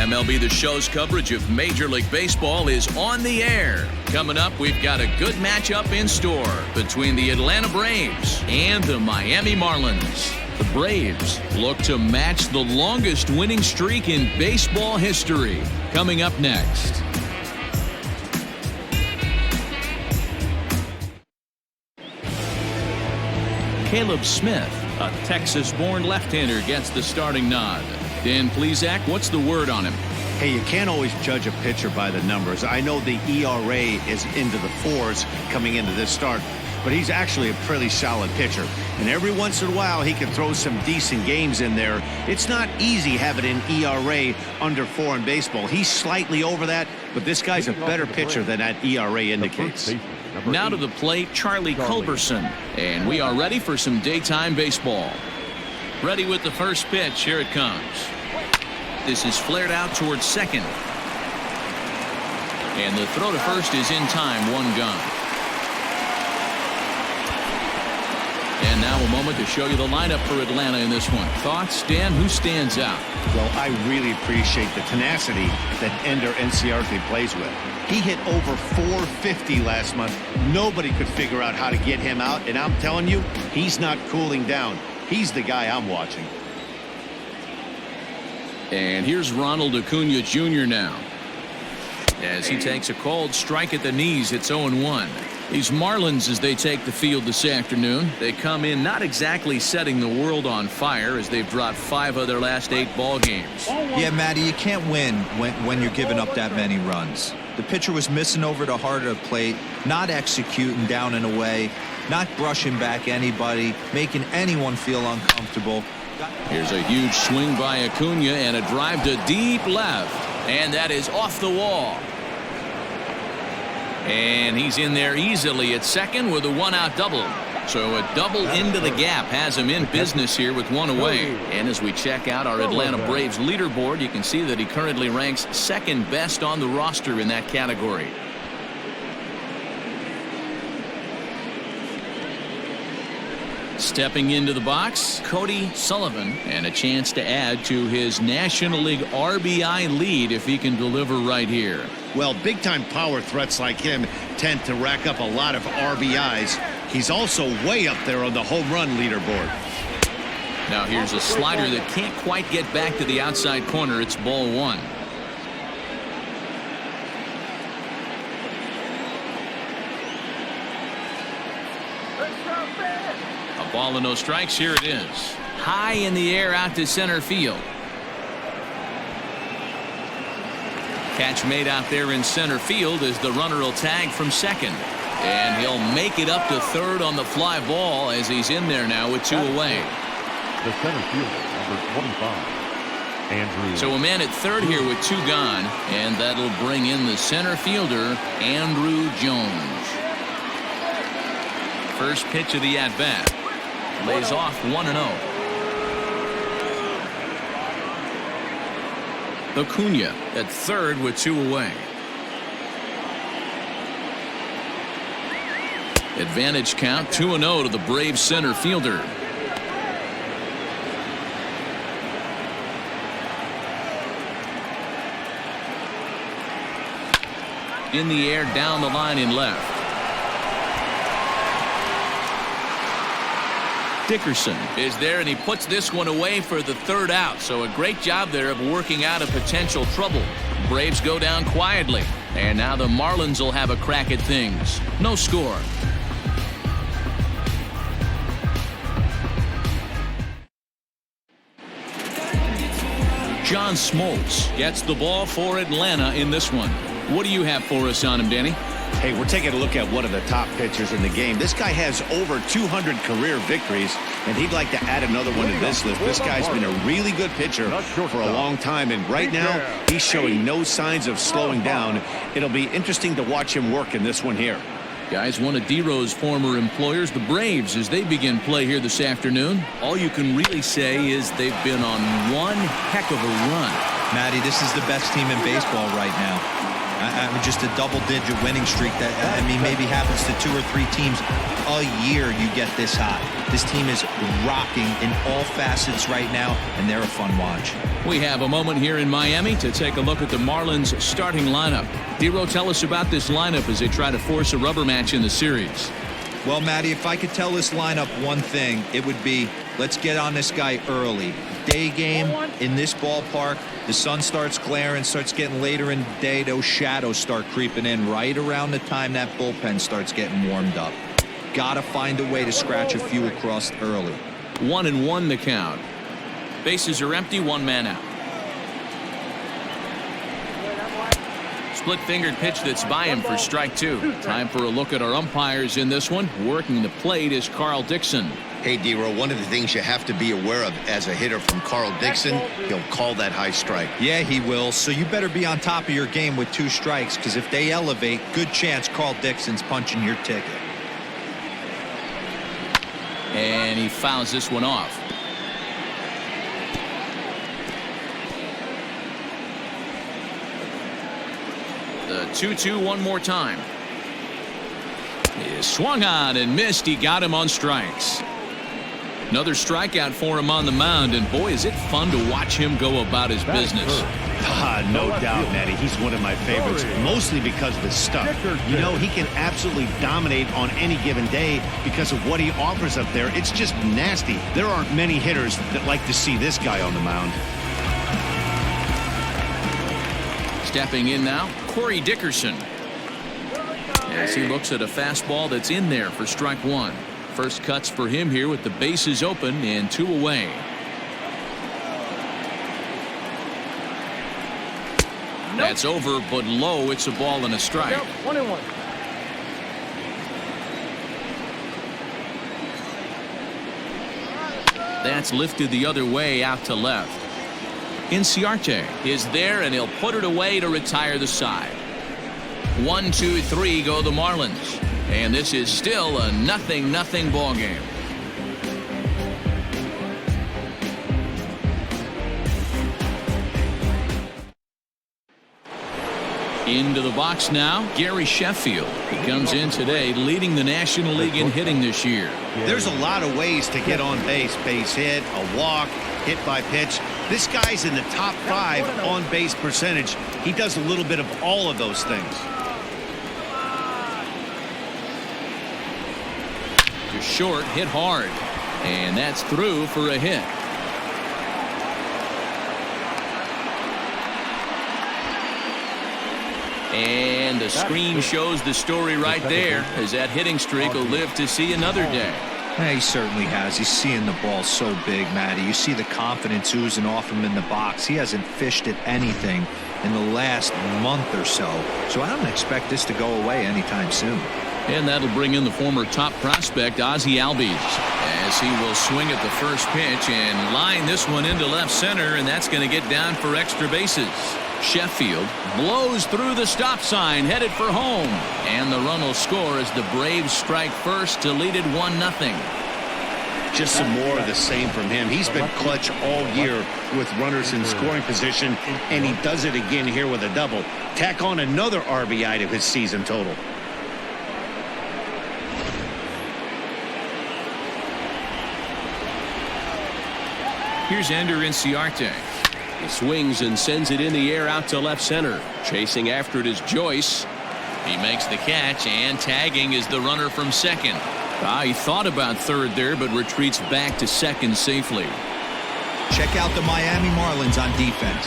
MLB The Show's coverage of Major League Baseball is on the air. Coming up, we've got a good matchup in store between the Atlanta Braves and the Miami Marlins. The Braves look to match the longest winning streak in baseball history. Coming up next. Caleb Smith, a Texas-born left-hander, gets the starting nod. Dan Plesac, what's the word on him? Hey, you can't always judge a pitcher by the numbers. I know the ERA is into the 4s coming into this start, but he's actually a pretty solid pitcher. And every once in a while, he can throw some decent games in there. It's not easy having an ERA under 4 in baseball. He's slightly over that, but this guy's a better pitcher than that ERA indicates. Now to the plate, Charlie Culberson. And we are ready for some daytime baseball. Ready with the first pitch. Here it comes. This is flared out towards second. And the throw to first is in time. 1 gone. And now a moment to show you the lineup for Atlanta in this one. Thoughts, Dan? Who stands out? Well, I really appreciate the tenacity that Ender Enciarte plays with. He hit over 450 last month. Nobody could figure out how to get him out, and I'm telling you, he's not cooling down. He's the guy I'm watching. And here's Ronald Acuna Jr. now. As he takes a called strike at the knees, it's 0-1. These Marlins, as they take the field this afternoon, they come in not exactly setting the world on fire as they've dropped 5 of their last 8 ball games. Yeah, Matty, you can't win when you're giving up that many runs. The pitcher was missing over the heart of the plate, not executing down and away, not brushing back anybody, making anyone feel uncomfortable. Here's a huge swing by Acuna and a drive to deep left. And that is off the wall. And he's in there easily at second with a 1-out double. So a double into the gap has him in business here with 1 away. And as we check out our Atlanta Braves leaderboard, you can see that he currently ranks second best on the roster in that category. Stepping into the box, Cody Sullivan, and a chance to add to his National League RBI lead if he can deliver right here. Well, big-time power threats like him tend to rack up a lot of RBIs. He's also way up there on the home run leaderboard. Now here's a slider that can't quite get back to the outside corner. It's ball 1. A ball and no strikes. Here it is. High in the air out to center field. Catch made out there in center field as the runner will tag from second. And he'll make it up to third on the fly ball as he's in there now with 2 away. The center fielder, number 25, Andrew. So a man at third here with 2 gone, and that'll bring in the center fielder, Andrew Jones. First pitch of the at-bat. Lays off 1-0. Acuna at third with 2 away. Advantage count 2-0 to the Braves center fielder. In the air down the line in left. Dickerson is there, and he puts this one away for the 3rd out. So a great job there of working out of potential trouble. Braves go down quietly, and now the Marlins will have a crack at things. No score. John Smoltz gets the ball for Atlanta in this one. What do you have for us on him, Danny? Hey, we're taking a look at one of the top pitchers in the game. This guy has over 200 career victories, and he'd like to add another one to this list. This guy's been a really good pitcher for a long time, and right now he's showing no signs of slowing down. It'll be interesting to watch him work in this one here. Guys, one of D-Row's former employers, the Braves, as they begin play here this afternoon, all you can really say is they've been on one heck of a run. Matty, this is the best team in baseball right now. I mean, just a double-digit winning streak that, I mean, maybe happens to 2 or 3 teams a year. You get this hot. This team is rocking in all facets right now, and they're a fun watch. We have a moment here in Miami to take a look at the Marlins starting lineup. Dero, tell us about this lineup as they try to force a rubber match in the series. Well, Matty, if I could tell this lineup one thing, it would be let's get on this guy early. Day game in this ballpark, the sun starts glaring, starts getting later in the day. Those shadows start creeping in right around the time that bullpen starts getting warmed up. Got to find a way to scratch a few across early. 1-1 the count. Bases are empty, 1 man out. Split-fingered pitch that's by him for strike 2. Time for a look at our umpires in this one. Working the plate is Carl Dixon. Hey, Dero, one of the things you have to be aware of as a hitter from Carl Dixon, he'll call that high strike. Yeah, he will. So you better be on top of your game with 2 strikes, because if they elevate, good chance Carl Dixon's punching your ticket. And he fouls this one off. The 2-2 one more time. He swung on and missed. He got him on strikes. Another strikeout for him on the mound, and boy, is it fun to watch him go about his business. No doubt, Matty. He's one of my favorites, mostly because of his stuff. You know, he can absolutely dominate on any given day because of what he offers up there. It's just nasty. There aren't many hitters that like to see this guy on the mound. Stepping in now, Corey Dickerson. As he looks at a fastball that's in there for strike 1. First cuts for him here with the bases open and 2 away. That's over, but low. It's a ball and a strike. 1-1. That's lifted the other way out to left. Inciarte is there, and he'll put it away to retire the side. 1, 2, 3 go the Marlins. And this is still a 0-0 ball game. Into the box now, Gary Sheffield. He comes in today leading the National League in hitting this year. There's a lot of ways to get on base. Base hit, a walk, hit by pitch. This guy's in the top 5 on base percentage. He does a little bit of all of those things. To short, hit hard. And that's through for a hit. And the screen shows the story right there, as that hitting streak will live to see another day. Yeah, he certainly has. He's seeing the ball so big, Matty. You see the confidence oozing off him in the box. He hasn't fished at anything in the last month or so. So I don't expect this to go away anytime soon. And that'll bring in the former top prospect, Ozzie Albies, as he will swing at the first pitch and line this one into left center, and that's going to get down for extra bases. Sheffield blows through the stop sign, headed for home, and the run will score as the Braves strike first to lead it 1-0. Just some more of the same from him. He's been clutch all year with runners in scoring position, and he does it again here with a double. Tack on another RBI to his season total. Here's Ender Inciarte. He swings and sends it in the air out to left center. Chasing after it is Joyce. He makes the catch, and tagging is the runner from second. He thought about third there, but retreats back to second safely. Check out the Miami Marlins on defense.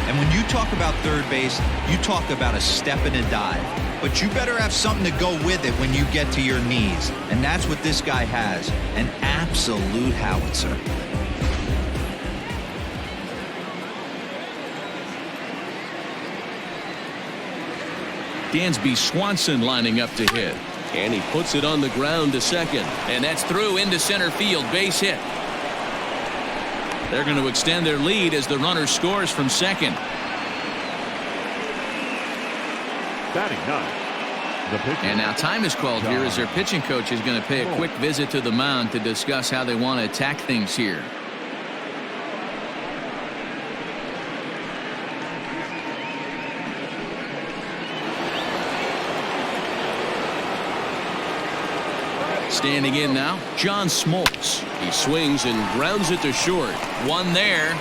And when you talk about third base, you talk about a step and a dive. But you better have something to go with it when you get to your knees. And that's what this guy has. An absolute howitzer. Dansby Swanson lining up to hit. And he puts it on the ground to second. And that's through into center field. Base hit. They're going to extend their lead as the runner scores from second. Batting ninth, the pitcher. And now time is called here as their pitching coach is going to pay a quick visit to the mound to discuss how they want to attack things here. Standing in now, John Smoltz. He swings and grounds it to short. One there.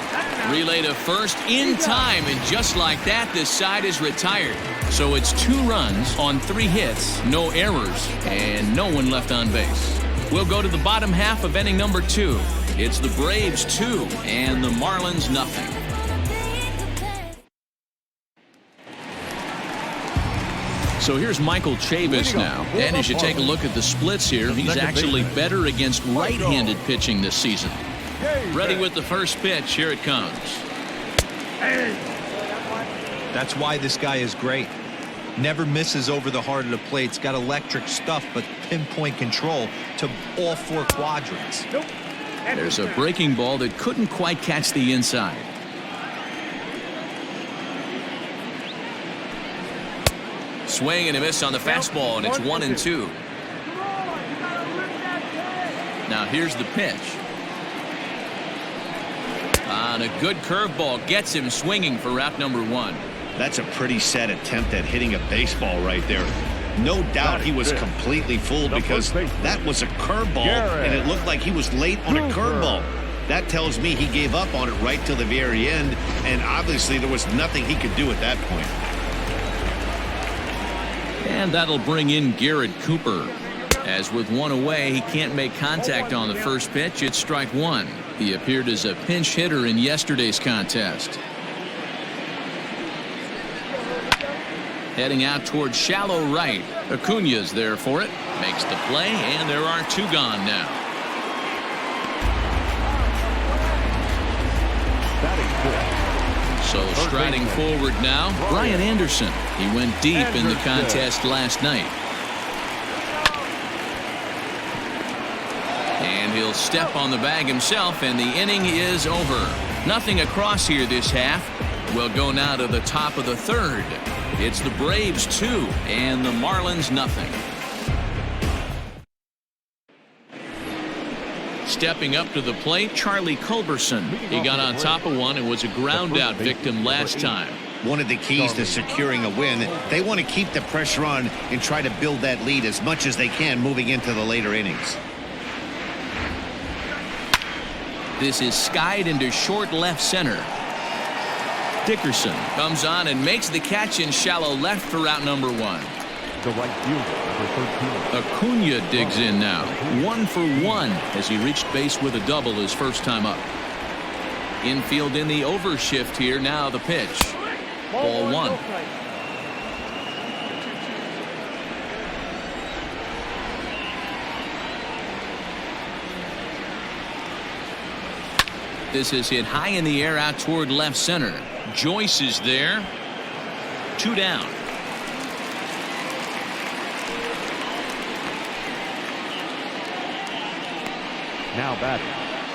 Relay to first in time, and just like that, this side is retired. So it's 2 runs on 3 hits, no errors, and no one left on base. We'll go to the bottom half of inning number 2. It's the Braves 2 and the Marlins nothing. So here's Michael Chavis now. And as you take a look at the splits here, he's actually better against right-handed pitching this season. Ready with the first pitch. Here it comes. That's why this guy is great. Never misses over the heart of the plate. It's got electric stuff, but pinpoint control to all 4 quadrants. There's a breaking ball that couldn't quite catch the inside. Swing and a miss on the fastball, and it's 1-2. Now here's the pitch. And a good curveball gets him swinging for route number 1. That's a pretty sad attempt at hitting a baseball right there. No doubt he was completely fooled because that was a curveball, and it looked like he was late on a curveball. That tells me he gave up on it right till the very end, and obviously there was nothing he could do at that point. And that'll bring in Garrett Cooper. As with 1 away, he can't make contact on the first pitch. It's strike 1. He appeared as a pinch hitter in yesterday's contest. Heading out towards shallow right. Acuna's there for it. Makes the play, and there are 2 gone now. So striding forward now, Brian Anderson. He went deep in the contest last night. And he'll step on the bag himself, and the inning is over. Nothing across here this half. We'll go now to the top of the 3rd. It's the Braves 2 and the Marlins nothing. Stepping up to the plate, Charlie Culberson. He got on top of one and was a ground out victim last time. One of the keys to securing a win, they want to keep the pressure on and try to build that lead as much as they can moving into the later innings. This is skied into short left center. Dickerson comes on and makes the catch in shallow left for route number 1. The right fielder, number 13. Acuna digs in now. 1 for 1 as he reached base with a double his first time up. Infield in the overshift here. Now the pitch. Ball 1. This is hit high in the air out toward left center. Joyce is there. 2 down. Now batting,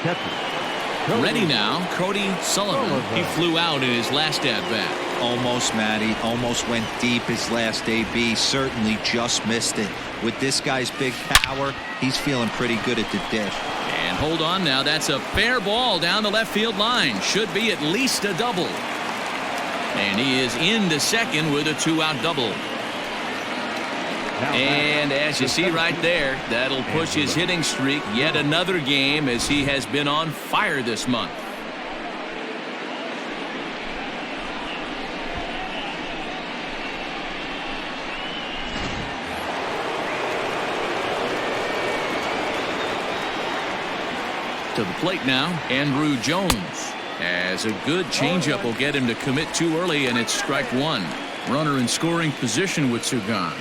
catcher. Ready now, Cody Sullivan. He flew out in his last at-bat. Almost, Matty. Almost went deep his last AB. Certainly just missed it. With this guy's big power, he's feeling pretty good at the dish. And hold on now. That's a fair ball down the left field line. Should be at least a double. And he is into second with a 2-out double. And as you see right there, that'll push his hitting streak yet another game as he has been on fire this month. To the plate now, Andrew Jones. As a good changeup will get him to commit too early, and it's strike 1. Runner in scoring position with 2 gone.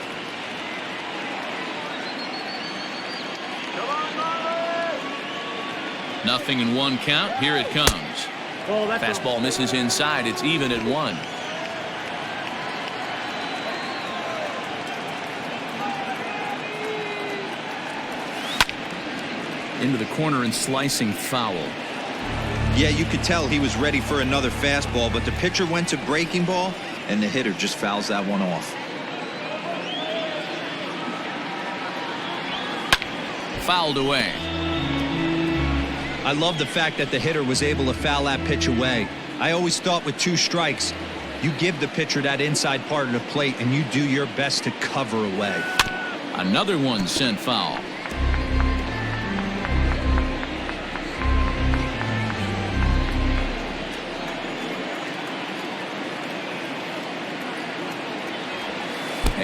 Nothing in 1 count. Here it comes. Fastball misses inside. It's even at 1. Into the corner and slicing foul. Yeah, you could tell he was ready for another fastball, but the pitcher went to breaking ball, and the hitter just fouls that one off. Fouled away. I love the fact that the hitter was able to foul that pitch away. I always thought with 2 strikes, you give the pitcher that inside part of the plate and you do your best to cover away. Another one sent foul.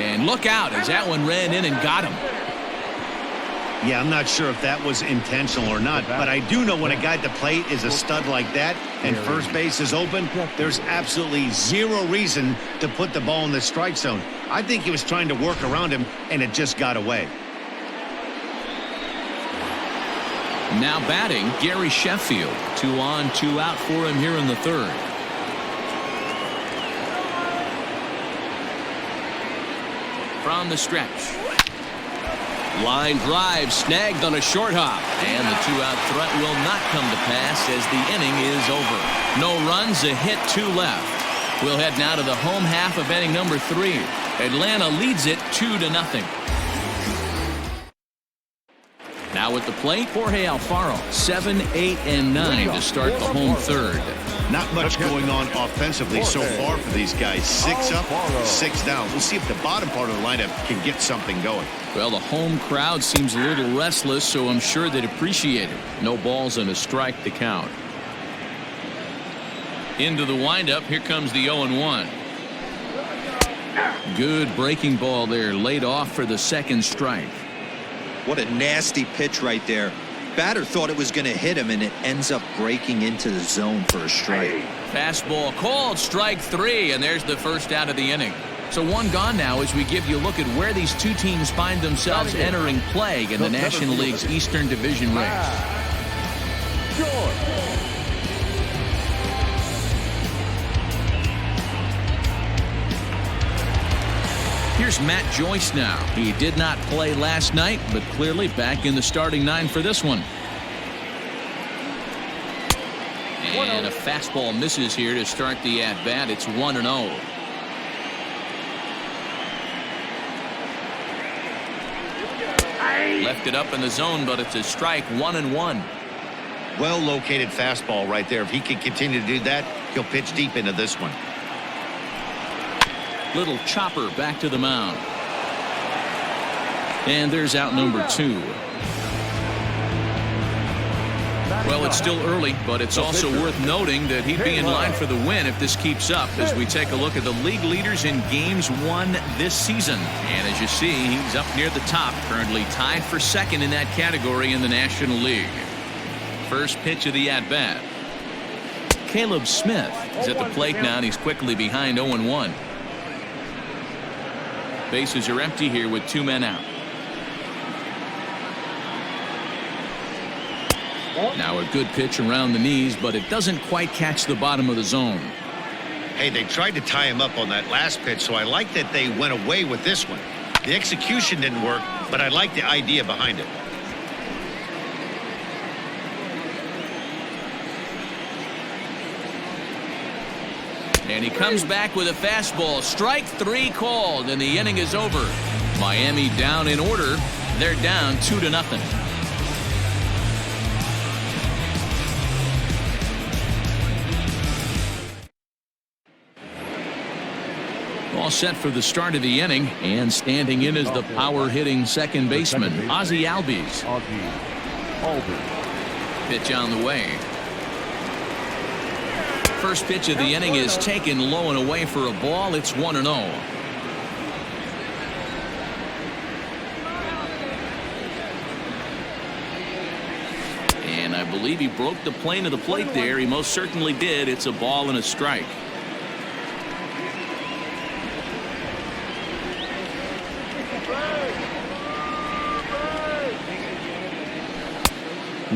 And look out as that one ran in and got him. Yeah, I'm not sure if that was intentional or not, but I do know when a guy at the plate is a stud like that and first base is open, there's absolutely zero reason to put the ball in the strike zone. I think he was trying to work around him, and it just got away. Now batting, Gary Sheffield. 2 on, 2 out for him here in the third. From the stretch. Line drive snagged on a short hop, and the 2-out threat will not come to pass as the inning is over. No runs, a hit, 2 left. We'll head now to the home half of inning number 3. Atlanta leads it 2-0. Now at the plate, Jorge Alfaro. 7, 8, and 9 to start the home third. Not much going on offensively so far for these guys. 6 up, 6 down. We'll see if the bottom part of the lineup can get something going. Well, the home crowd seems a little restless, so I'm sure they'd appreciate it. No balls and a strike to count. Into the windup, here comes the 0-1. Good breaking ball there, laid off for the second strike. What a nasty pitch right there. Batter thought it was going to hit him, and it ends up breaking into the zone for a strike. Fastball called, strike 3, and there's the first out of the inning. So 1 gone now as we give you a look at where these two teams find themselves entering play in the National League's Eastern Division race. Here's Matt Joyce now. He did not play last night, but clearly back in the starting 9 for this one. And a fastball misses here to start the at-bat. It's 1-0. Left it up in the zone, but it's a strike. 1-1. Well located fastball right there. If he can continue to do that, he'll pitch deep into this one. Little chopper back to the mound. And there's out number 2. Well, it's still early, but it's also worth noting that he'd be in line for the win if this keeps up as we take a look at the league leaders in games won this season. And as you see, he's up near the top, currently tied for second in that category in the National League. First pitch of the at-bat. Caleb Smith is at the plate now, and he's quickly behind 0-1. Bases are empty here with 2 men out. Now a good pitch around the knees, but it doesn't quite catch the bottom of the zone. Hey, they tried to tie him up on that last pitch, so I like that they went away with this one. The execution didn't work, but I like the idea behind it. And he comes back with a fastball. Strike 3 called, and the inning is over. Miami down in order. They're down 2-0. All set for the start of the inning, and standing in is the power-hitting second baseman, Ozzie Albies. Pitch on the way. First pitch of the inning is taken low and away for a ball. It's 1-0. And I believe he broke the plane of the plate there. He most certainly did. It's a ball and a strike.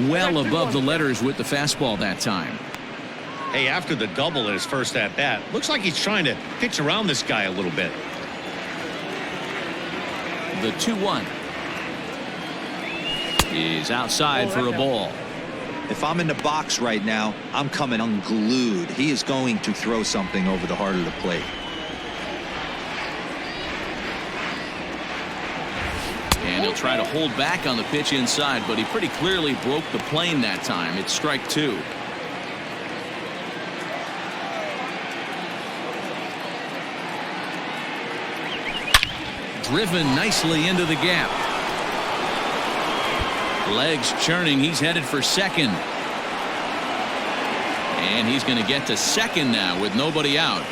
Well above the letters with the fastball that time. Hey, after the double in his first at-bat, looks like he's trying to pitch around this guy a little bit. The 2-1 is outside for a ball. If I'm in the box right now, I'm coming unglued. He is going to throw something over the heart of the plate. And he'll try to hold back on the pitch inside, but he pretty clearly broke the plane that time. It's strike 2. Driven nicely into the gap. Legs churning. He's headed for second. And he's going to get to second now with nobody out.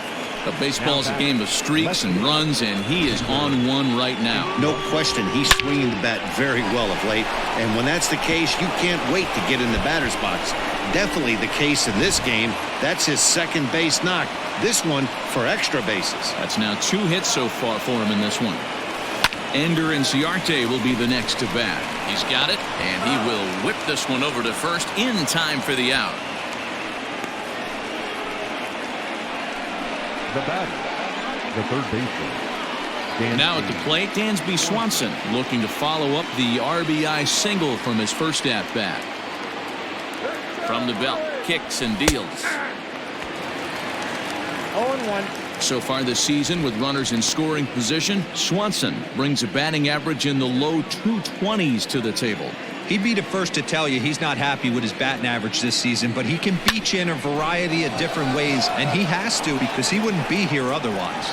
But baseball's a game of streaks and runs, and he is on one right now. No question, he's swinging the bat very well of late. And when that's the case, you can't wait to get in the batter's box. Definitely the case in this game. That's his second base knock. This one for extra bases. That's now 2 hits so far for him in this one. Ender Inciarte will be the next to bat. He's got it, and he will whip this one over to first in time for the out. The batter, the third baseman. Now at the plate, Dansby Swanson looking to follow up the RBI single from his first at bat. From the belt, kicks and deals. 0-1. So far this season, with runners in scoring position, Swanson brings a batting average in the low 220s to the table. He'd be the first to tell you he's not happy with his batting average this season, but he can beat you in a variety of different ways, and he has to because he wouldn't be here otherwise.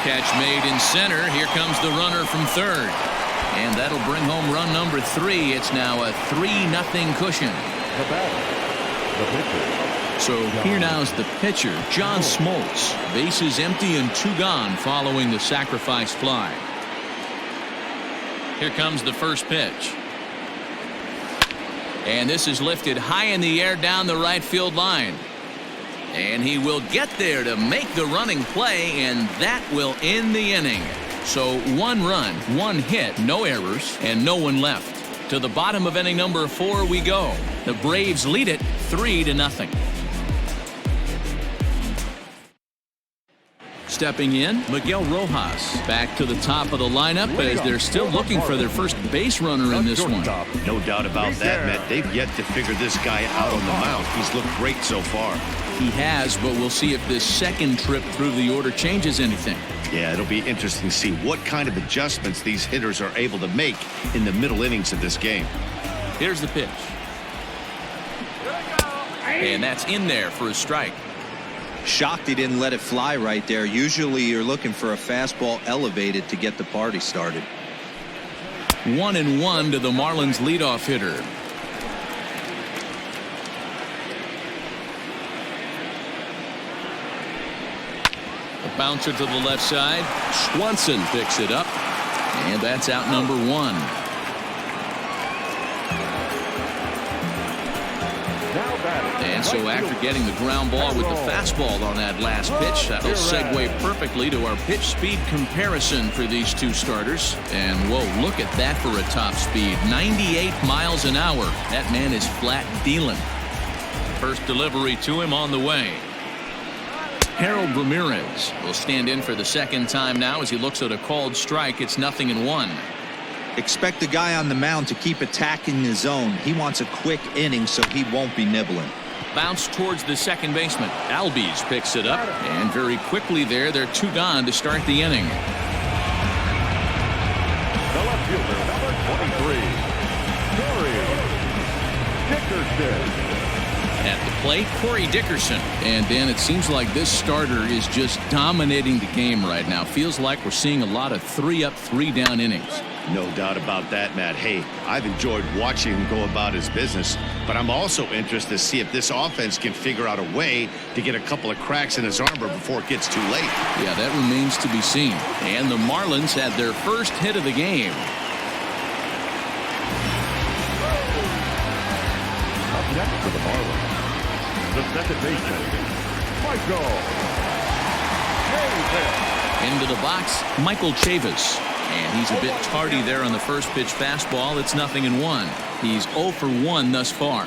Catch made in center. Here comes the runner from third. And that'll bring home run number 3. It's now a 3-0 cushion. The batter, the pitcher. So here now's the pitcher, John Smoltz. Bases empty and 2 gone following the sacrifice fly. Here comes the first pitch. And this is lifted high in the air down the right field line. And he will get there to make the running play, and that will end the inning. So 1 run, 1 hit, no errors, and no one left. To the bottom of inning number 4 we go. The Braves lead it 3-0. Stepping in, Miguel Rojas back to the top of the lineup as they're still looking for their first base runner in this one. No doubt about that, Matt. They've yet to figure this guy out on the mound. He's looked great so far. He has, but we'll see if this second trip through the order changes anything. Yeah, it'll be interesting to see what kind of adjustments these hitters are able to make in the middle innings of this game. Here's the pitch. And that's in there for a strike. Shocked he didn't let it fly right there. Usually you're looking for a fastball elevated to get the party started. 1-1 to the Marlins leadoff hitter. A bouncer to the left side. Swanson picks it up. And that's out number 1. And so after getting the ground ball with the fastball on that last pitch, that'll segue perfectly to our pitch speed comparison for these 2 starters. And whoa, look at that for a top speed. 98 miles an hour. That man is flat dealing. First delivery to him on the way. Harold Ramirez will stand in for the second time now as he looks at a called strike. It's 0-1. Expect the guy on the mound to keep attacking the zone. He wants a quick inning so he won't be nibbling. Bounce towards the second baseman. Albies picks it up, and very quickly they're 2 gone to start the inning. The left fielder, number 23, Corey Dickerson. At the plate, Corey Dickerson. And Dan, it seems like this starter is just dominating the game right now. Feels like we're seeing a lot of 3-up, 3-down innings. No doubt about that, Matt. Hey, I've enjoyed watching him go about his business, but I'm also interested to see if this offense can figure out a way to get a couple of cracks in his armor before it gets too late. Yeah, that remains to be seen. And the Marlins had their first hit of the game. Up next for the Marlins, the second baseman, Michael Chavis. Into the box, Michael Chavis. And he's a bit tardy there on the first pitch fastball. It's 0-1. He's 0 for 1 thus far.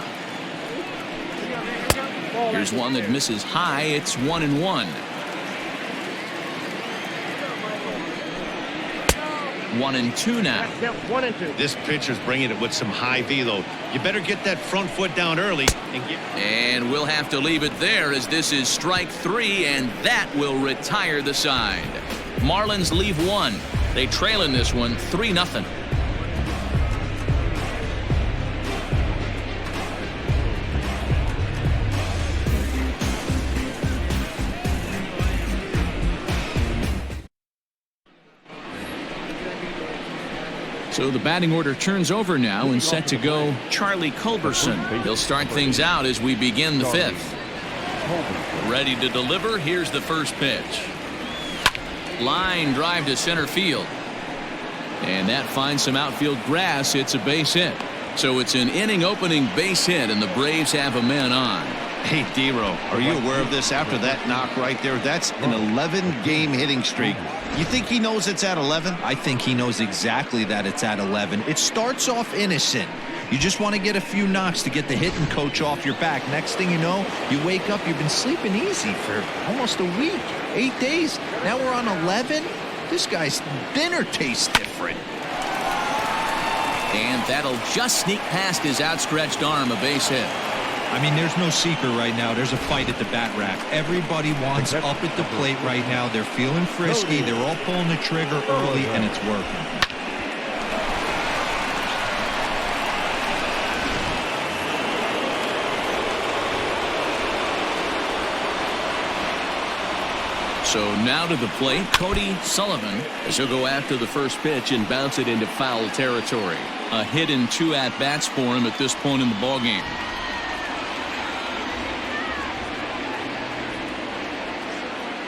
Here's one that misses high. It's 1-1. 1-2 now. 1-2. This pitcher's bringing it with some high velo. You better get that front foot down early and get. And we'll have to leave it there as this is strike 3, and that will retire the side. Marlins leave 1. They trail in this one 3-0. So the batting order turns over now and set to go Charlie Culberson. He'll start things out as we begin the 5th. Ready to deliver. Here's the first pitch. Line drive to center field. And that finds some outfield grass. It's a base hit. So it's an inning opening base hit, and the Braves have a man on. Hey, D-Row, are you aware of this after that knock right there? That's an 11-game hitting streak. You think he knows it's at 11? I think he knows exactly that it's at 11. It starts off innocent. You just want to get a few knocks to get the hitting coach off your back. Next thing you know, you wake up, you've been sleeping easy for almost a week, 8 days. Now we're on 11. This guy's dinner tastes different. And that'll just sneak past his outstretched arm, a base hit. I mean, there's no secret right now. There's a fight at the bat rack. Everybody wants up at the plate right now. They're feeling frisky. They're all pulling the trigger early, and it's working. So now to the plate, Cody Sullivan, as he'll go after the first pitch and bounce it into foul territory. A hit and 2 at-bats for him at this point in the ballgame.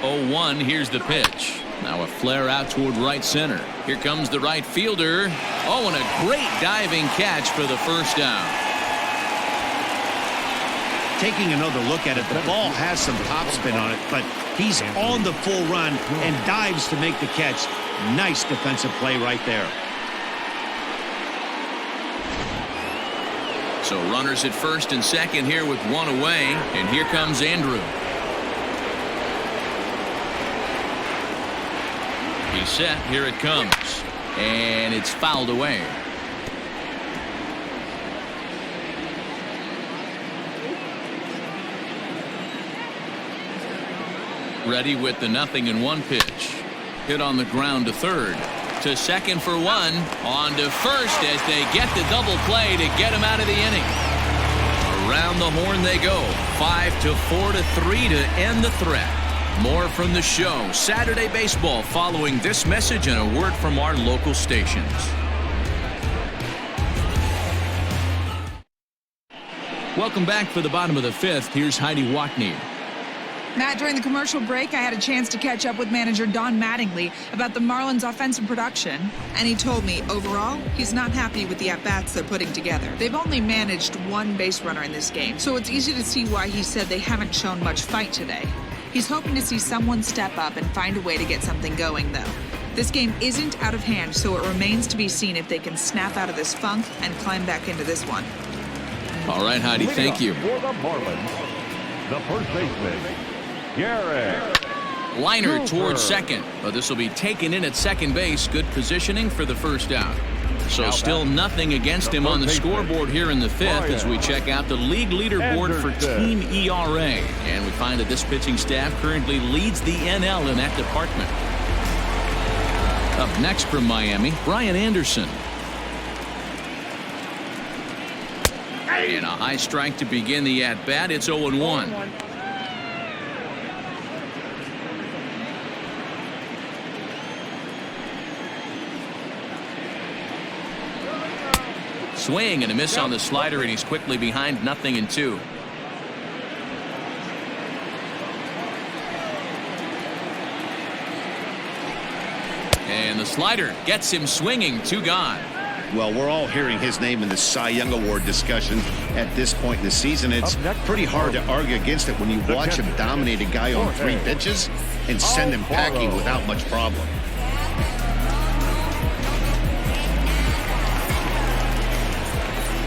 Oh, 1, here's the pitch. Now a flare out toward right center. Here comes the right fielder. Oh, and a great diving catch for the first down. Taking another look at it, the ball has some topspin on it, but he's on the full run and dives to make the catch. Nice defensive play right there. So runners at first and second here with 1 away, and here comes Andrew. He's set. Here it comes, and it's fouled away. Ready with the 0-1 pitch. Hit on the ground to third. To second for 1. On to first as they get the double play to get him out of the inning. Around the horn they go. 5-4 to 3 to end the threat. More from the show. Saturday Baseball following this message and a word from our local stations. Welcome back for the bottom of the 5th. Here's Heidi Watney. Matt, during the commercial break, I had a chance to catch up with manager Don Mattingly about the Marlins' offensive production. And he told me, overall, he's not happy with the at-bats they're putting together. They've only managed 1 base runner in this game, so it's easy to see why he said they haven't shown much fight today. He's hoping to see someone step up and find a way to get something going, though. This game isn't out of hand, so it remains to be seen if they can snap out of this funk and climb back into this one. All right, Heidi, thank you. For the Marlins, the first baseman, Garrett. Liner towards second, but this will be taken in at second base. Good positioning for the first out. So still nothing against him on the scoreboard here in the 5th as we check out the league leaderboard for team ERA. And we find that this pitching staff currently leads the NL in that department. Up next from Miami, Brian Anderson. And a high strike to begin the at-bat. It's 0-1. Swing and a miss on the slider, and he's quickly behind 0-2. And the slider gets him swinging. 2 gone. Well, we're all hearing his name in the Cy Young Award discussion at this point in the season. It's pretty hard to argue against it when you watch him dominate a guy on 3 pitches and send him packing without much problem.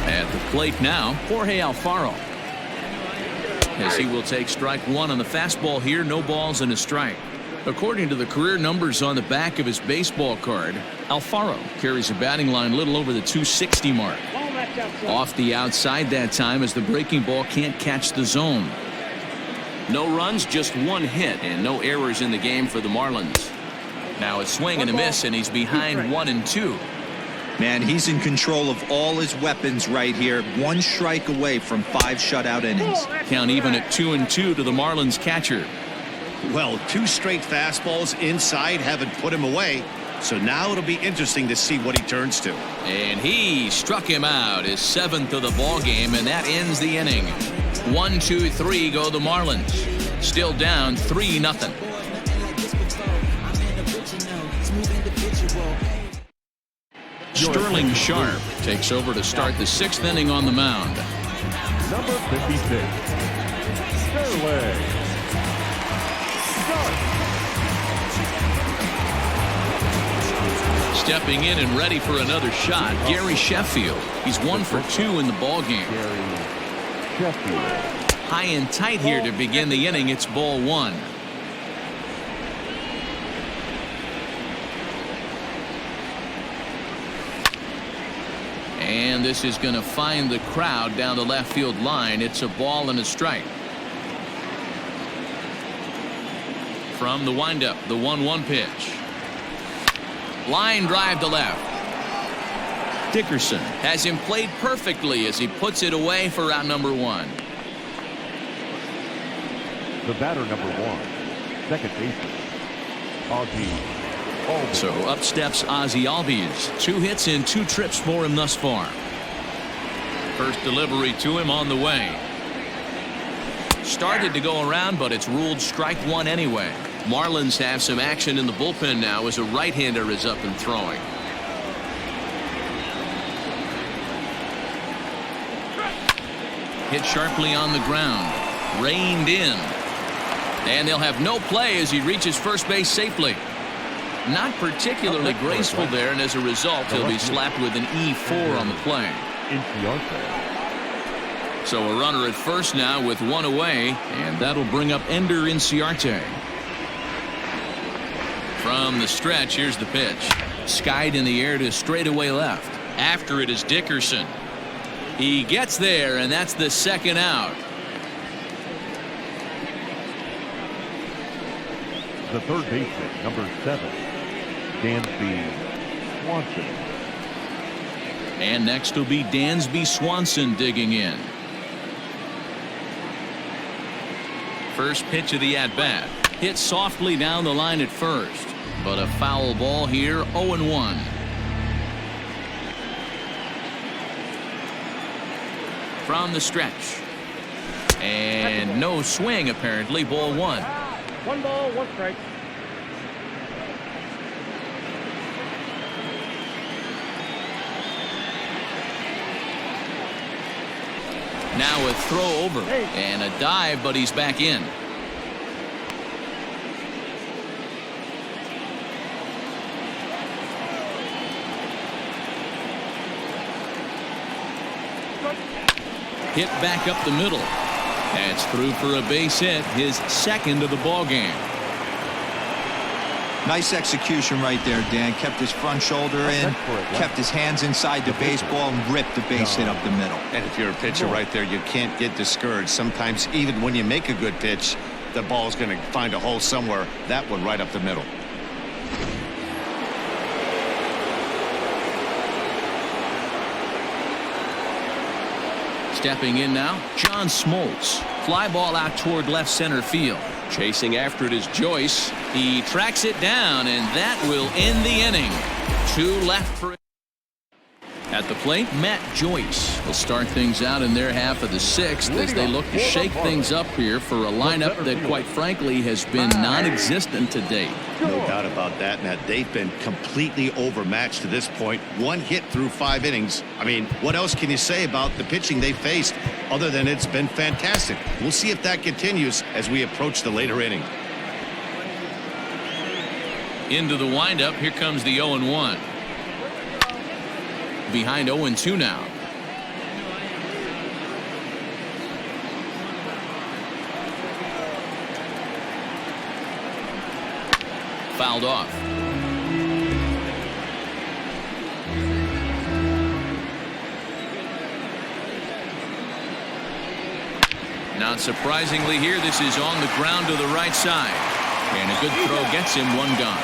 At the plate now, Jorge Alfaro. As he will take strike 1 on the fastball here. No balls and a strike. According to the career numbers on the back of his baseball card, Alfaro carries a batting line a little over the 260 mark. Off the outside that time as the breaking ball can't catch the zone. No runs, just 1 hit, and no errors in the game for the Marlins. Now a swing and a miss, and he's behind 1-2. Man, he's in control of all his weapons right here. 1 strike away from 5 shutout innings. Count even at 2-2 to the Marlins catcher. Well, 2 straight fastballs inside haven't put him away. So now it'll be interesting to see what he turns to. And he struck him out, his 7th of the ball game, and that ends the inning. 1, 2, 3 go the Marlins. Still down 3-0. Sterling Sharp takes over to start the 6th inning on the mound. Number 56, Sterling Sharp. Stepping in and ready for another shot, Gary Sheffield. He's 1 for 2 in the ballgame. High and tight here to begin the inning. It's ball 1. And this is going to find the crowd down the left field line. It's a ball and a strike. From the windup, the 1-1 pitch. Line drive to left. Dickerson has him played perfectly as he puts it away for out number 1. The batter, number 1, second baseman, Ozzie. So up steps Ozzie Albies. 2 hits and 2 trips for him thus far. First delivery to him on the way. Started to go around, but it's ruled strike 1 anyway. Marlins have some action in the bullpen now as a right-hander is up and throwing. Hit sharply on the ground. Reined in. And they'll have no play as he reaches first base safely. Not particularly graceful there, and as a result, he'll be slapped with an E4 on the play. So a runner at first now with 1 away, and that'll bring up Ender Inciarte. From the stretch, here's the pitch. Skied in the air to straightaway left. After it is Dickerson. He gets there, and that's the 2nd out. The third baseman, number 7, Dansby Swanson. And next will be Dansby Swanson digging in. First pitch of the at-bat. Hit softly down the line at first. But a foul ball here, 0-1. From the stretch. And no swing apparently, ball 1. 1 ball, 1 strike. Now a throw over and a dive, but he's back in. Hit back up the middle. That's through for a base hit, his 2nd of the ball game. Nice execution right there, Dan. Kept his front shoulder in, kept his hands inside the baseball, and ripped the base hit up the middle. And if you're a pitcher right there, you can't get discouraged. Sometimes even when you make a good pitch, the ball's going to find a hole somewhere. That one right up the middle. Stepping in now, John Smoltz. Fly ball out toward left center field. Chasing after it is Joyce. He tracks it down, and that will end the inning. 2 left for it. At the plate, Matt Joyce will start things out in their half of the 6th as they look to shake things up here for a lineup that, quite frankly, has been non-existent to date. No doubt about that, Matt. They've been completely overmatched to this point. 1 hit through 5 innings. I mean, what else can you say about the pitching they faced other than it's been fantastic? We'll see if that continues as we approach the later inning. Into the windup, here comes the 0-1. Behind 0-2 now. Fouled off. Not surprisingly here, this is on the ground to the right side. And a good throw gets him 1 gone.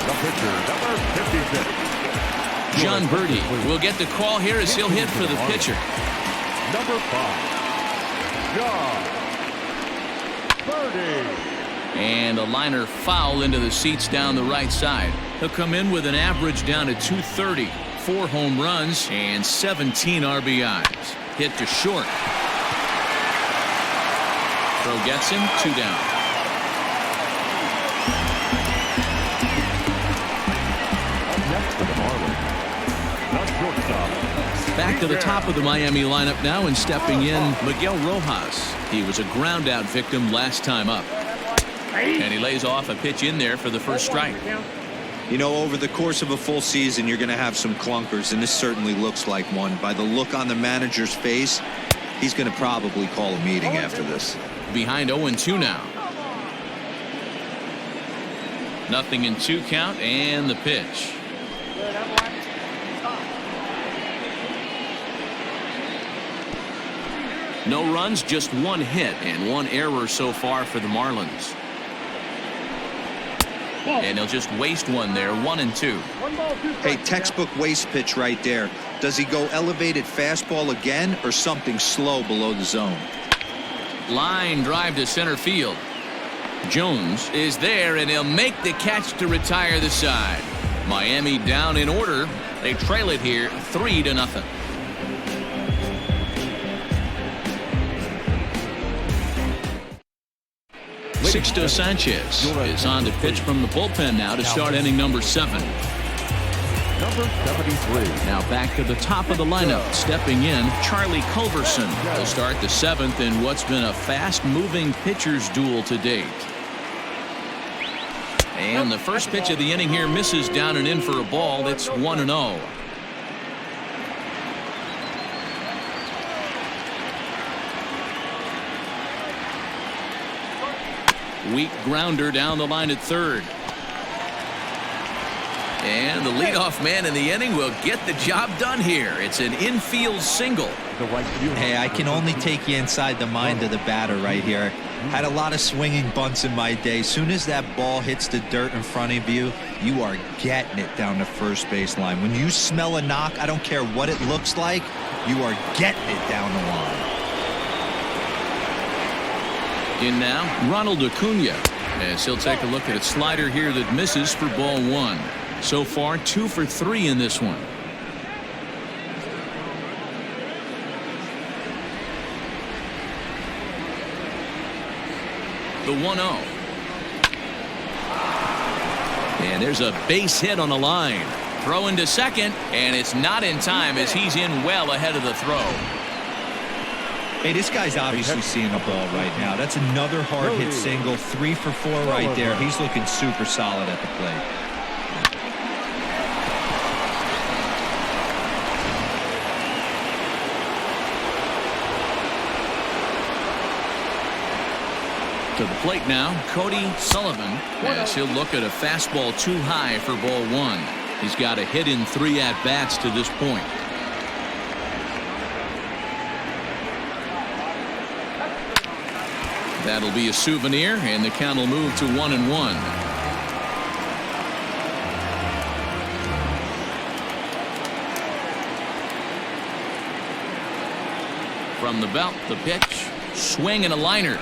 The pitcher, number 56. John Birdie will get the call here as he'll hit for the pitcher. Number 5, John Birdie. And a liner foul into the seats down the right side. He'll come in with an average down to 230. 4 home runs and 17 RBIs. Hit to short. Throw gets him, 2 down. Next for the Marlins, the shortstop. Back to the top of the Miami lineup now, and stepping in, Miguel Rojas. He was a ground out victim last time up. And he lays off a pitch in there for the first strike. You know, over the course of a full season, you're going to have some clunkers, and this certainly looks like one. By the look on the manager's face, he's going to probably call a meeting after this. Behind 0-2 now. 0-2 count, and the pitch. No runs, just 1 hit and 1 error so far for the Marlins. And he'll just waste one there, 1-2. Hey, textbook waste pitch right there. Does he go elevated fastball again or something slow below the zone? Line drive to center field. Jones is there, and he'll make the catch to retire the side. Miami down in order. They trail it here 3-0. Sixto Sanchez is on to pitch from the bullpen now to start inning number 7. Number 73. Now back to the top of the lineup. Stepping in, Charlie Culberson will start the 7th in what's been a fast-moving pitcher's duel to date. And the first pitch of the inning here misses down and in for a ball. It's 1-0. Weak grounder down the line at third. And the leadoff man in the inning will get the job done here. It's an infield single. Hey, I can only take you inside the mind of the batter right here. Had a lot of swinging bunts in my day. Soon as that ball hits the dirt in front of you, you are getting it down the first base line. When you smell a knock, I don't care what it looks like, you are getting it down the line. In now, Ronald Acuna, as he'll take a look at a slider here that misses for ball 1. So far, 2 for 3 in this one. The 1-0. And there's a base hit on the line. Throw into second, and it's not in time as he's in well ahead of the throw. Hey, this guy's obviously seeing the ball right now. That's another hard hit single. 3 for 4 right there. He's looking super solid at the plate. To the plate now, Cody Sullivan, as he'll look at a fastball too high for ball 1. He's got a hit in 3 at-bats to this point. That'll be a souvenir, and the count will move to 1-1. From the belt, the pitch, swing and a liner.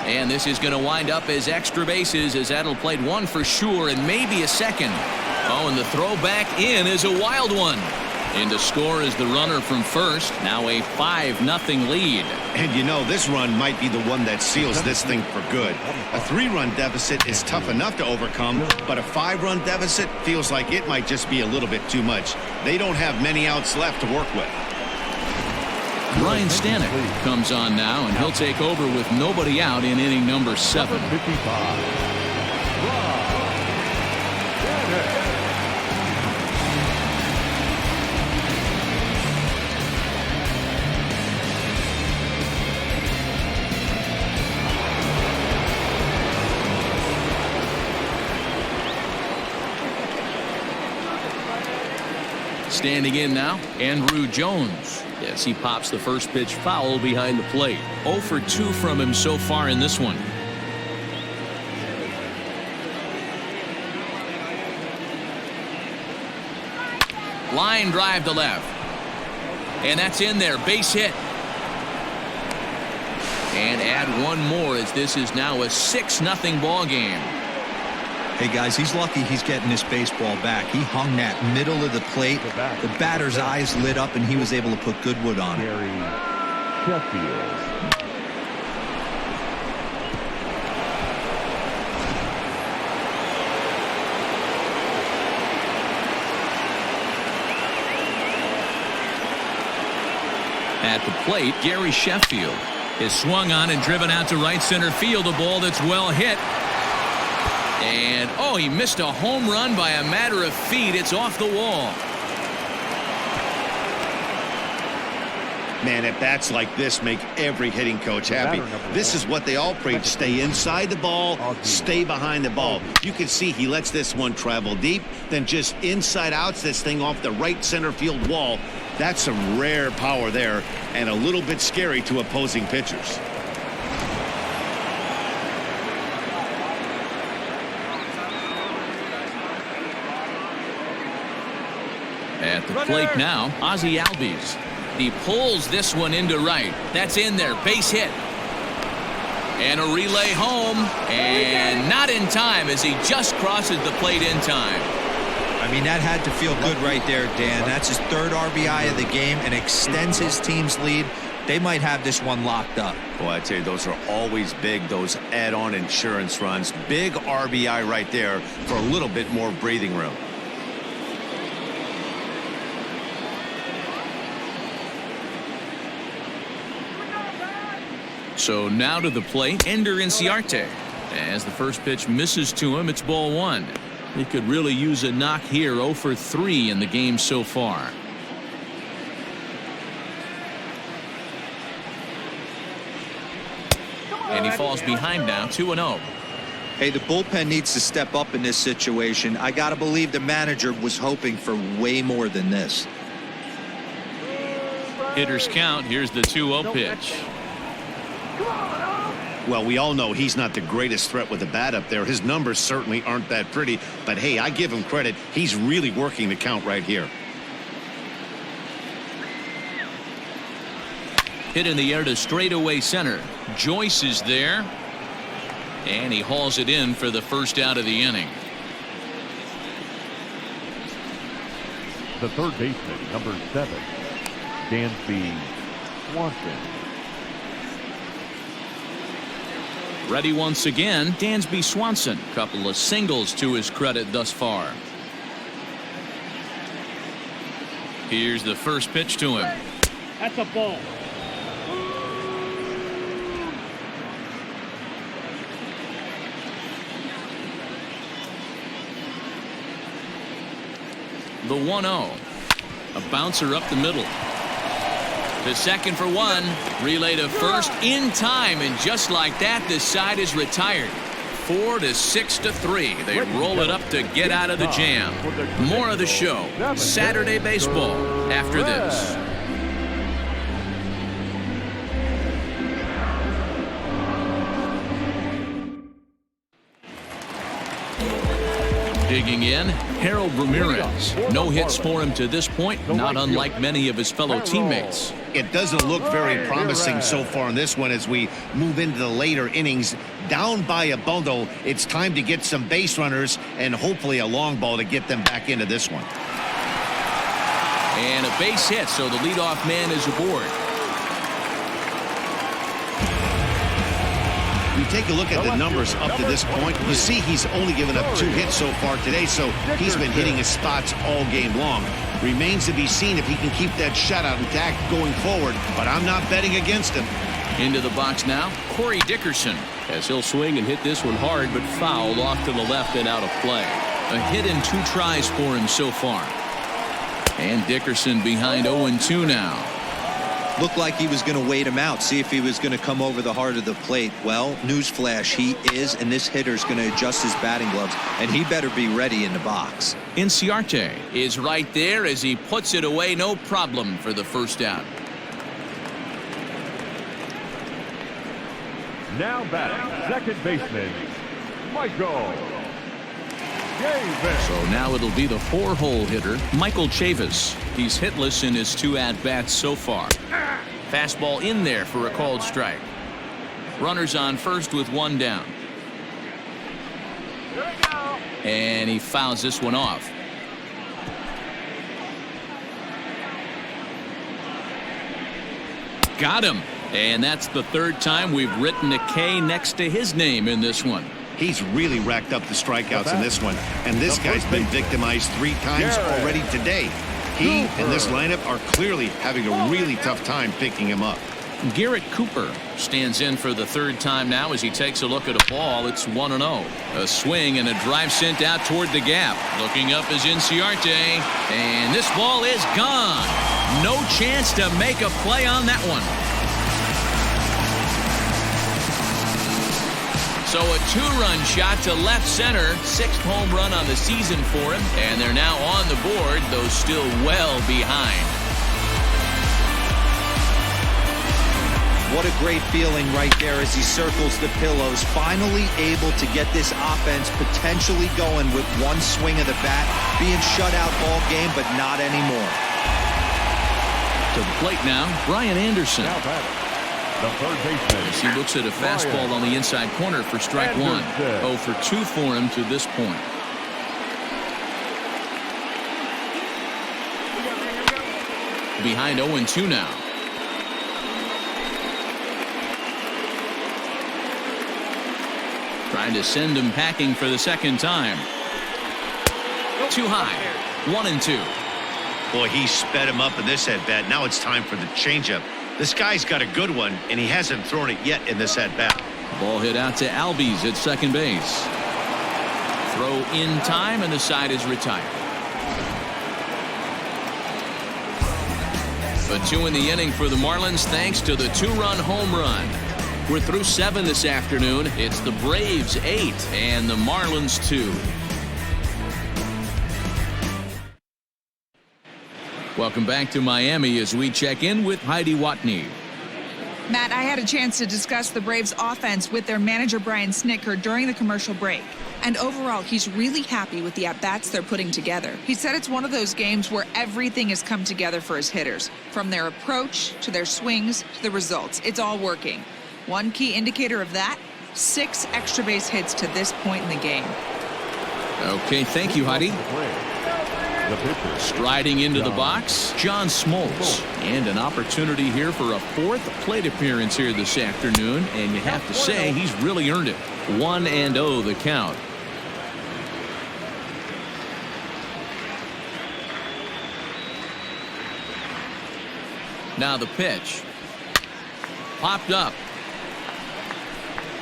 And this is going to wind up as extra bases, as that'll played 1 for sure and maybe a second. Oh, and the throw back in is a wild one. In to score is the runner from first. Now a 5-0 lead. And you know, this run might be the one that seals this thing for good. A 3-run deficit is tough enough to overcome, but a 5-run deficit feels like it might just be a little bit too much. They don't have many outs left to work with. Ryan Stanek comes on now, and he'll take over with nobody out in inning number 7. 55. Standing in now, Andrew Jones. Yes, he pops the first pitch foul behind the plate. 0 for 2 from him so far in this one. Line drive to left. And that's in there. Base hit. And add one more, as this is now a 6-0 ball game. Hey, guys, he's lucky he's getting this baseball back. He hung that middle of the plate. The batter's eyes lit up, and he was able to put good wood on it. Gary Sheffield. At the plate, Gary Sheffield is swung on and driven out to right center field. A ball that's well hit. And, oh, he missed a home run by a matter of feet. It's off the wall. Man, at bats like this make every hitting coach happy. This is what they all preach. Stay inside the ball, stay behind the ball. You can see he lets this one travel deep, then just inside outs this thing off the right center field wall. That's some rare power there and a little bit scary to opposing pitchers. At the plate now, Ozzie Albies. He pulls this one into right. That's in there. Base hit. And a relay home. And not in time as he just crosses the plate in time. I mean, that had to feel good right there, Dan. That's his third RBI of the game and extends his team's lead. They might have this one locked up. Boy, I tell you, those are always big, those add-on insurance runs. Big RBI right there for a little bit more breathing room. So now to the plate, Ender Inciarte. As the first pitch misses to him, it's ball one. He could really use a knock here. 0 for 3 in the game so far. And he falls behind now, 2-0. Hey, the bullpen needs to step up in this situation. I got to believe the manager was hoping for way more than this. Hitters count. Here's the 2-0 pitch. Well, we all know he's not the greatest threat with the bat up there. His numbers certainly aren't that pretty. But, hey, I give him credit. He's really working the count right here. Hit in the air to straightaway center. Joyce is there. And he hauls it in for the first out of the inning. The third baseman, number 7, Dansby Swanson. Ready once again, Dansby Swanson. Couple of singles to his credit thus far. Here's the first pitch to him. That's a ball. The 1-0. A bouncer up the middle. To second for one. Relay to first in time. And just like that, this side is retired. 4 to 6 to 3. They roll it up to get out of the jam. More of the show. Saturday baseball after this. Digging in, Harold Ramirez. No hits for him to this point, not unlike many of his fellow teammates. It doesn't look very promising so far in this one as we move into the later innings. Down by a bundle, it's time to get some base runners and hopefully a long ball to get them back into this one. And a base hit, so the leadoff man is aboard. You take a look at the numbers up to this point. You see he's only given up 2 hits so far today, so he's been hitting his spots all game long. Remains to be seen if he can keep that shutout intact going forward, but I'm not betting against him. Into the box now, Corey Dickerson. As he'll swing and hit this one hard, but fouled off to the left and out of play. A hit in 2 tries for him so far. And Dickerson behind 0-2 now. Looked like he was going to wait him out, see if he was going to come over the heart of the plate. Well, newsflash, he is, and this hitter's going to adjust his batting gloves, and he better be ready in the box. Inciarte is right there as he puts it away, no problem for the first out. Now batting, second baseman, Michael Chavis. So now it'll be the 4-hole hitter, Michael Chavis. He's hitless in his 2 at-bats so far. Fastball in there for a called strike. Runners on first with 1 down. And he fouls this one off. Got him. And that's the third time we've written a K next to his name in this one. He's really racked up the strikeouts in this one. And this guy's been victimized 3 times already today. He and this lineup are clearly having a really tough time picking him up. Garrett Cooper stands in for the third time now as he takes a look at a ball. It's 1-0. A swing and a drive sent out toward the gap. Looking up is Inciarte. And this ball is gone. No chance to make a play on that one. So a 2-run shot to left center. 6th home run on the season for him. And they're now on the board, though still well behind. What a great feeling right there as he circles the pillows. Finally able to get this offense potentially going with one swing of the bat. Being shut out all game, but not anymore. To the plate now, Brian Anderson. Now batting, the third baseman. As he looks at a fastball on the inside corner for strike one. 0 for 2 for him to this point. Behind 0-2 now. Trying to send him packing for the second time. Too high. 1-2. Boy, he sped him up in this at-bat. Now it's time for the changeup. This guy's got a good one, and he hasn't thrown it yet in this at-bat. Ball hit out to Albies at second base. Throw in time, and the side is retired. A 2 in the inning for the Marlins thanks to the 2-run home run. We're through 7 this afternoon. It's the Braves 8 and the Marlins 2. Welcome back to Miami as we check in with Heidi Watney. Matt, I had a chance to discuss the Braves offense with their manager Brian Snitker during the commercial break. And overall, he's really happy with the at-bats they're putting together. He said it's one of those games where everything has come together for his hitters. From their approach to their swings to the results. It's all working. One key indicator of that, 6 extra base hits to this point in the game. Okay, thank you, Heidi. Striding into the box, John Smoltz. And an opportunity here for a 4th plate appearance here this afternoon. And you have to say, he's really earned it. 1-0 the count. Now the pitch. Popped up.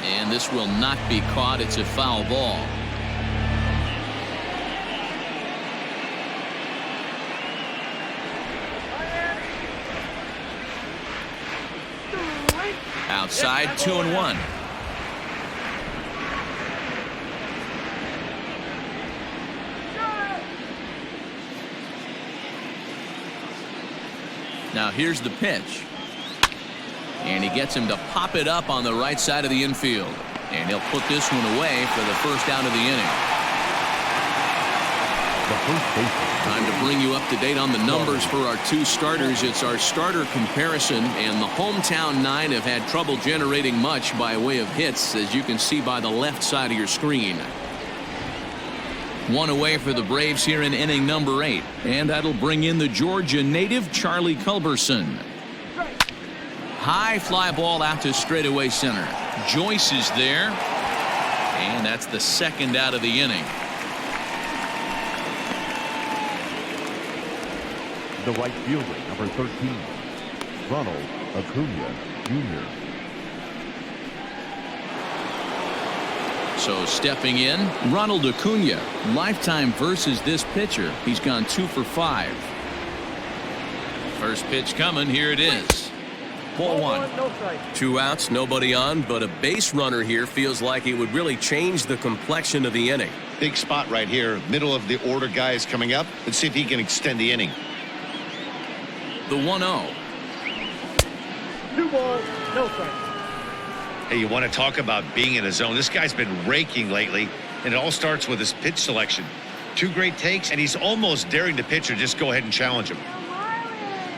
And this will not be caught. It's a foul ball. Outside, 2-1. Now here's the pitch. And he gets him to pop it up on the right side of the infield. And he'll put this one away for the first out of the inning. Time to bring you up to date on the numbers for our 2 starters. It's our starter comparison, and the hometown 9 have had trouble generating much by way of hits, as you can see by the left side of your screen. 1 away for the Braves here in inning number 8, and that'll bring in the Georgia native Charlie Culberson. High fly ball out to straightaway center. Joyce is there, and that's the second out of the inning. The right fielder, number 13, Ronald Acuna Jr. So stepping in, Ronald Acuna. Lifetime versus this pitcher. He's gone 2 for 5. First pitch coming. Here it is. Ball 1. 2 outs, nobody on, but a base runner here feels like it would really change the complexion of the inning. Big spot right here. Middle of the order guy is coming up. Let's see if he can extend the inning. The 1-0. 2 balls, no strikes. Hey, you want to talk about being in a zone? This guy's been raking lately, and it all starts with his pitch selection. 2 great takes, and he's almost daring the pitcher just go ahead and challenge him.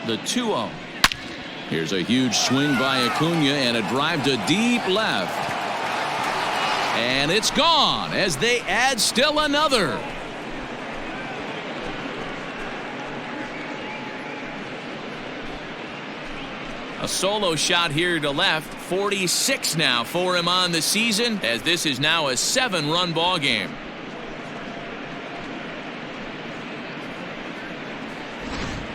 The 2-0. Here's a huge swing by Acuna and a drive to deep left. And it's gone as they add still another. A solo shot here to left. 46 now for him on the season, as this is now a 7-run ball game.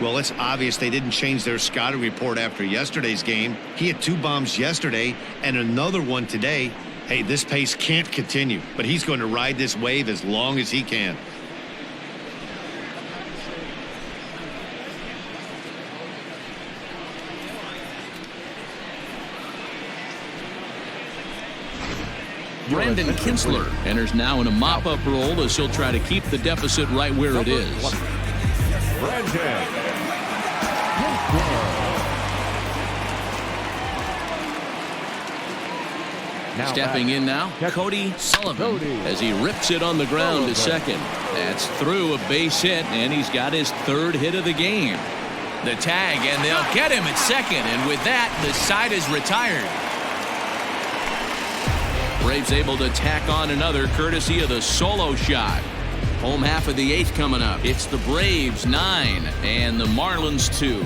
Well, it's obvious they didn't change their scouting report after yesterday's game. He had 2 bombs yesterday and another one today. Hey, this pace can't continue, but he's going to ride this wave as long as he can. Brandon Kinsler enters now in a mop-up role as he'll try to keep the deficit right where it is. Stepping in now, Cody Sullivan as he rips it on the ground to second. That's through, a base hit, and he's got his 3rd hit of the game. The tag, and they'll get him at second, and with that, the side is retired. Braves able to tack on another courtesy of the solo shot. Home half of the 8th coming up. It's the Braves 9 and the Marlins 2.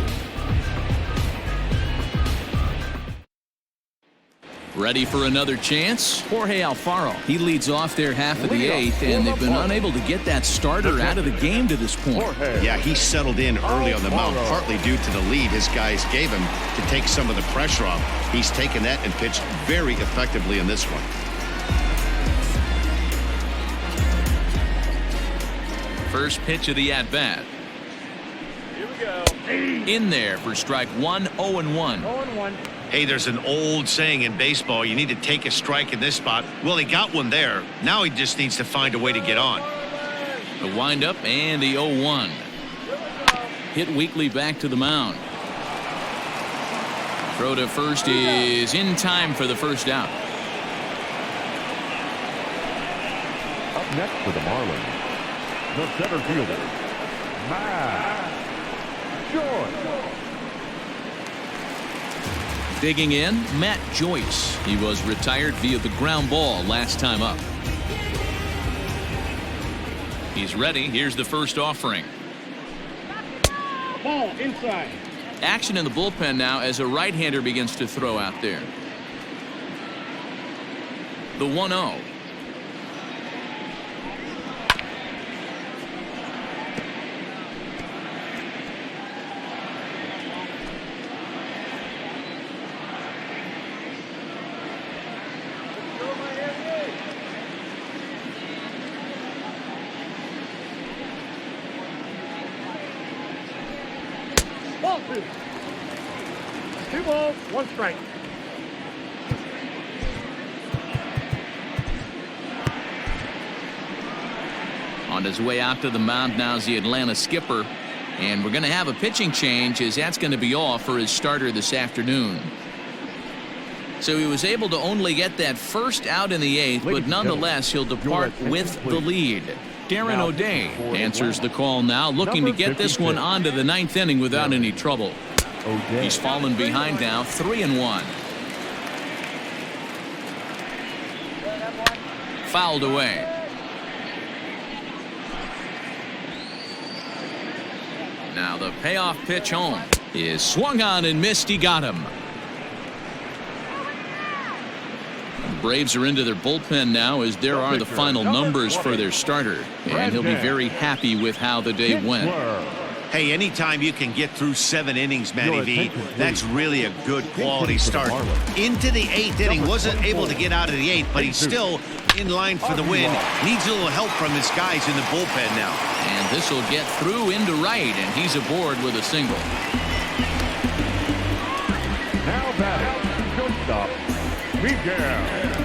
Ready for another chance? Jorge Alfaro. He leads off their half of the 8th, and they've been unable to get that starter out of the game to this point. Yeah, he settled in early on the mound, partly due to the lead his guys gave him to take some of the pressure off. He's taken that and pitched very effectively in this one. First pitch of the at-bat. Here we go. In there for strike 1, 0-1. 0-1. Hey, there's an old saying in baseball, you need to take a strike in this spot. Well, he got one there. Now he just needs to find a way to get on. The windup and the 0-1. Hit weakly back to the mound. Throw to first is in time for the first out. Up next for the Marlins, the center fielder, Matt Joyce. Digging in, Matt Joyce. He was retired via the ground ball last time up. He's ready. Here's the first offering. Ball inside. Action in the bullpen now as a right-hander begins to throw out there. The 1-0. Ball 2. 2 balls, 1 strike. On his way out to the mound now is the Atlanta skipper. And we're going to have a pitching change, as that's going to be all for his starter this afternoon. So he was able to only get that first out in the 8th, but nonetheless he'll depart with the lead. Darren O'Day answers the call now, looking to get this one onto the 9th inning without any trouble. He's fallen behind now, 3-1. Fouled away. Now the payoff pitch home is swung on and missed. He got him. The Braves are into their bullpen now, as there are the final numbers for their starter, and he'll be very happy with how the day went. Hey, anytime you can get through 7 innings, Matty V, that's really a good quality start. Into the 8th inning, wasn't able to get out of the 8th, but he's still in line for the win. Needs a little help from his guys in the bullpen now. And this will get through into right, and he's aboard with a single. Now batting, shortstop, Miguel.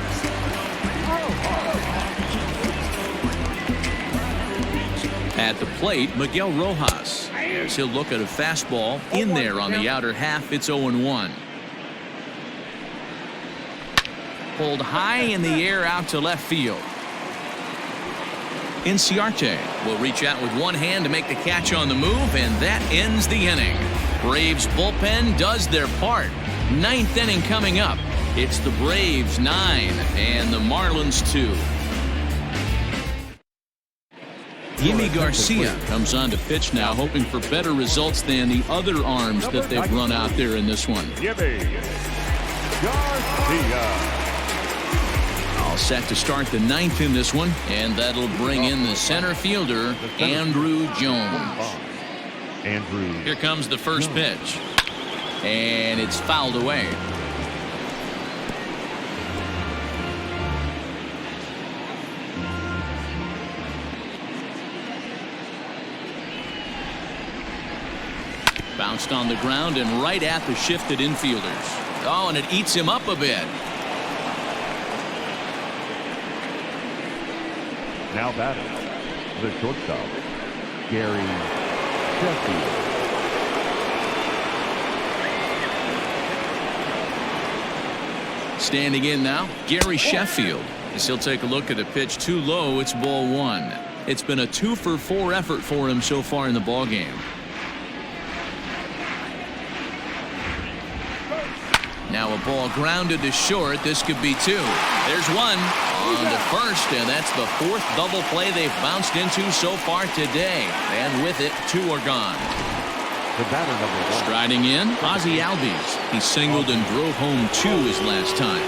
At the plate, Miguel Rojas. As he'll look at a fastball in there on the outer half. It's 0-1. Pulled high in the air out to left field. Inciarte will reach out with one hand to make the catch on the move, and that ends the inning. Braves bullpen does their part. 9th inning coming up. It's the Braves 9 and the Marlins 2. Yimi Garcia comes on to pitch now, hoping for better results than the other arms that they've run out there in this one. Yimi Garcia. All set to start the 9th in this one, and that'll bring in the center fielder, Andrew Jones. Here comes the first pitch, and it's fouled away. Bounced on the ground and right at the shifted infielders. Oh, and it eats him up a bit. Now batting, the shortstop, Gary Sheffield. Standing in now, Gary Sheffield. As he'll take a look at a pitch too low, it's ball 1. It's been a 2-for-4 effort for him so far in the ballgame. Now a ball grounded to short. This could be 2. There's one on to first, and that's the 4th double play they've bounced into so far today. And with it, 2 are gone. The batter number 1. Striding in, Ozzie Albies. He singled and drove home 2 his last time.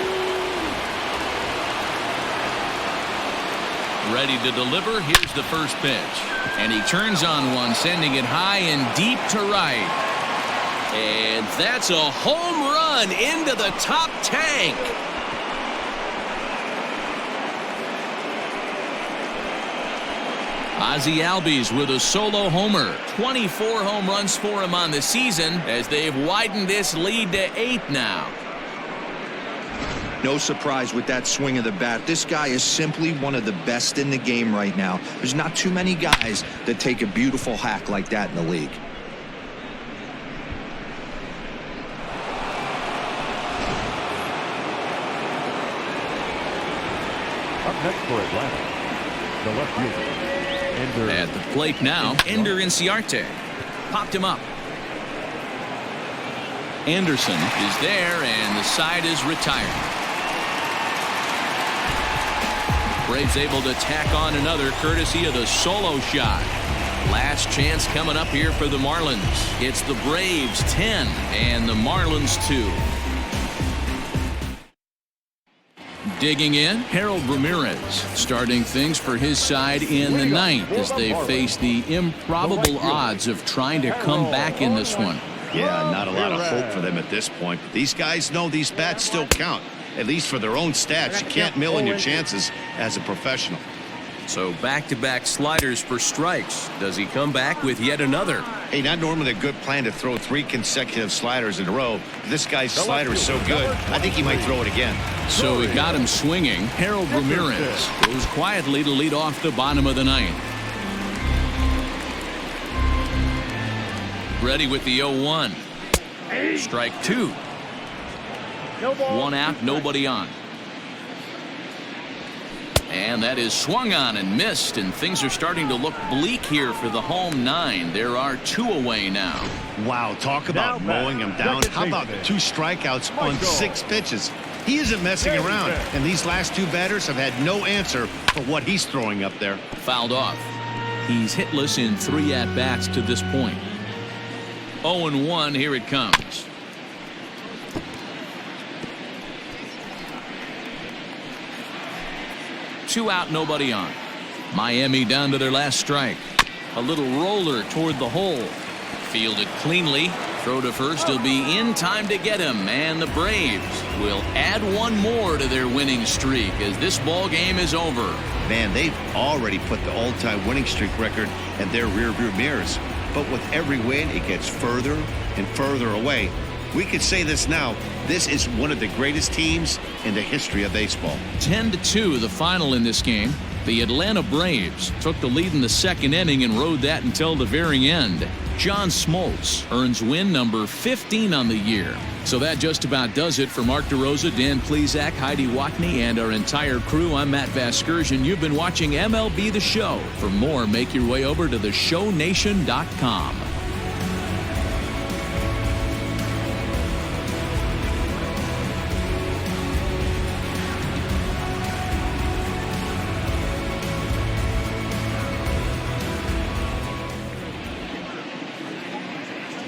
Ready to deliver. Here's the first pitch. And he turns on one, sending it high and deep to right. And that's a home run into the top tank. Ozzie Albies with a solo homer. 24 home runs for him on the season as they've widened this lead to 8 now. No surprise with that swing of the bat. This guy is simply one of the best in the game right now. There's not too many guys that take a beautiful hack like that in the league. Up next for Atlanta, the left fielder. At the plate now, Ender Inciarte. Popped him up. Anderson is there, and the side is retired. Braves able to tack on another courtesy of the solo shot. Last chance coming up here for the Marlins. It's the Braves 10 and the Marlins 2. Digging in, Harold Ramirez starting things for his side in the 9th as they face the improbable odds of trying to come back in this one. Yeah, not a lot of hope for them at this point. But these guys know these bats still count, at least for their own stats. You can't mill in your chances as a professional. So back-to-back sliders for strikes. Does he come back with yet another? Hey, not normally a good plan to throw 3 consecutive sliders in a row. This guy's slider is so good, I think he might throw it again. So he got him swinging. Harold Ramirez goes quietly to lead off the bottom of the 9th. Ready with the 0-1. Strike 2. 1 out, nobody on. And that is swung on and missed, and things are starting to look bleak here for the home 9. There are 2 away now. Wow, talk about mowing him down. How about 2 strikeouts on 6 pitches? He isn't messing around, and these last 2 batters have had no answer for what he's throwing up there. Fouled off. He's hitless in 3 at-bats to this point. 0-1, here it comes. 2 out, nobody on. Miami down to their last strike. A little roller toward the hole. Fielded cleanly. Throw to first. He'll be in time to get him. And the Braves will add 1 more to their winning streak as this ball game is over. Man, they've already put the all-time winning streak record in their rearview mirrors. But with every win, it gets further and further away. We could say this now. This is one of the greatest teams in the history of baseball. 10-2 the final in this game. The Atlanta Braves took the lead in the 2nd inning and rode that until the very end. John Smoltz earns win number 15 on the year. So that just about does it for Mark DeRosa, Dan Plesac, Heidi Watney, and our entire crew. I'm Matt Vasgersian. You've been watching MLB The Show. For more, make your way over to theshownation.com.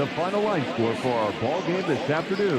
the final line score for our ball game this afternoon.